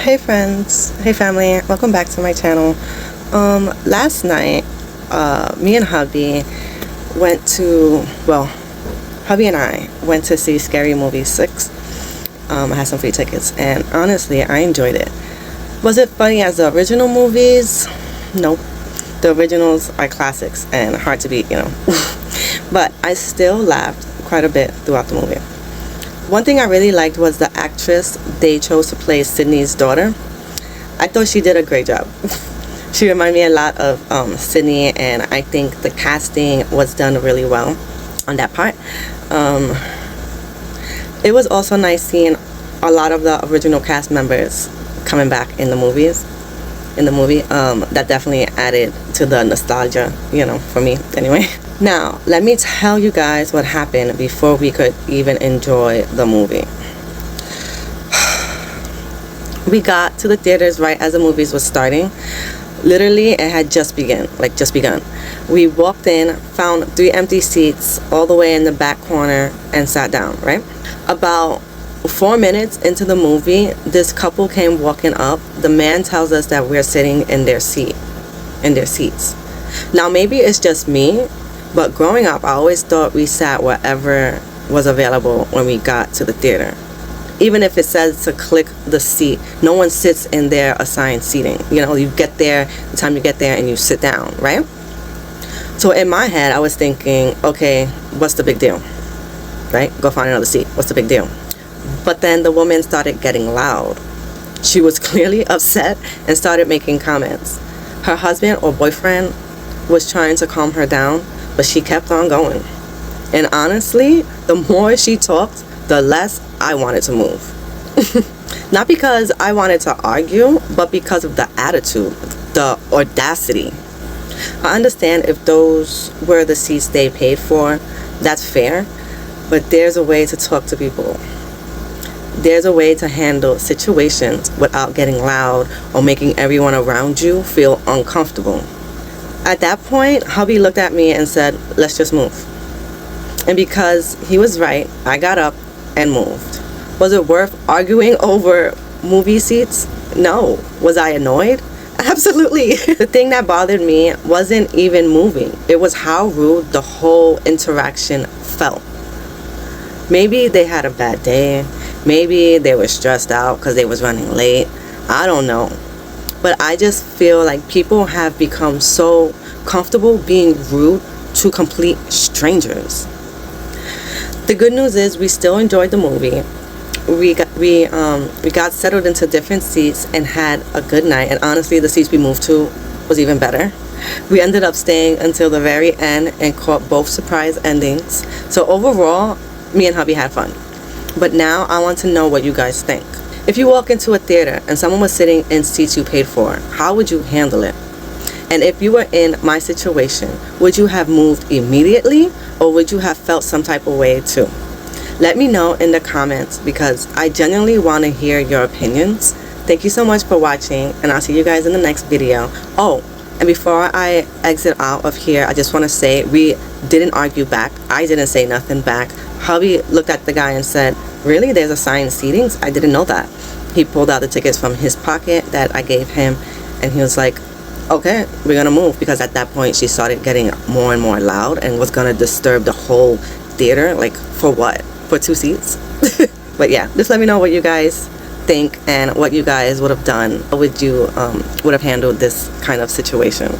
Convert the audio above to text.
Hey friends, hey family, welcome back to my channel. Last night, me and hubby went to, hubby and I went to see Scary Movie 6. I had some free tickets, and honestly, I enjoyed it. Was it funny as the original movies? Nope. The originals are classics and hard to beat, But I still laughed quite a bit throughout the movie. One thing I really liked was the actress they chose to play Sydney's daughter. I thought she did a great job. She reminded me a lot of Sydney, and I think the casting was done really well on that part. It was also nice seeing a lot of the original cast members coming back in the movie. That definitely added to the nostalgia, for me anyway. Now, let me tell you guys what happened before we could even enjoy the movie. We got to the theaters right as the movies was starting. Literally, it had just begun. We walked in, found 3 empty seats all the way in the back corner, and sat down, right? About 4 minutes into the movie, this couple came walking up. The man tells us that we're sitting in their seats. Now, maybe it's just me, but growing up, I always thought we sat wherever was available when we got to the theater. Even if it says to click the seat, no one sits in their assigned seating. You get there, the time you get there, and you sit down, right? So in my head, I was thinking, okay, what's the big deal? Right? Go find another seat. What's the big deal? But then the woman started getting loud. She was clearly upset and started making comments. Her husband or boyfriend was trying to calm her down, but she kept on going. And honestly, the more she talked, the less I wanted to move. Not because I wanted to argue, but because of the attitude, the audacity. I understand if those were the seats they paid for, that's fair, but there's a way to talk to people. There's a way to handle situations without getting loud or making everyone around you feel uncomfortable. At that point, hubby looked at me and said, let's just move. And because he was right, I got up and moved. Was it worth arguing over movie seats? No. Was I annoyed? Absolutely. The thing that bothered me wasn't even moving. It was how rude the whole interaction felt. Maybe they had a bad day. Maybe they were stressed out because they was running late. I don't know. But I just feel like people have become so comfortable being rude to complete strangers. The good news is we still enjoyed the movie. We got settled into different seats and had a good night. And honestly, the seats we moved to was even better. We ended up staying until the very end and caught both surprise endings. So overall, me and hubby had fun. But now I want to know what you guys think. If you walk into a theater and someone was sitting in seats you paid for, how would you handle it? And if you were in my situation, would you have moved immediately, or would you have felt some type of way too? Let me know in the comments, because I genuinely want to hear your opinions. Thank you so much for watching, and I'll see you guys in the next video. Oh, and before I exit out of here, I just want to say we didn't argue back. I didn't say nothing back. Hubby looked at the guy and said, really, there's assigned seatings? I didn't know that. He pulled out the tickets from his pocket that I gave him, and he was like, okay, we're gonna move, because at that point she started getting more and more loud and was gonna disturb the whole theater. Like, for what? For 2 seats? But yeah, just let me know what you guys think and what you guys would have done. How would you would have handled this kind of situation?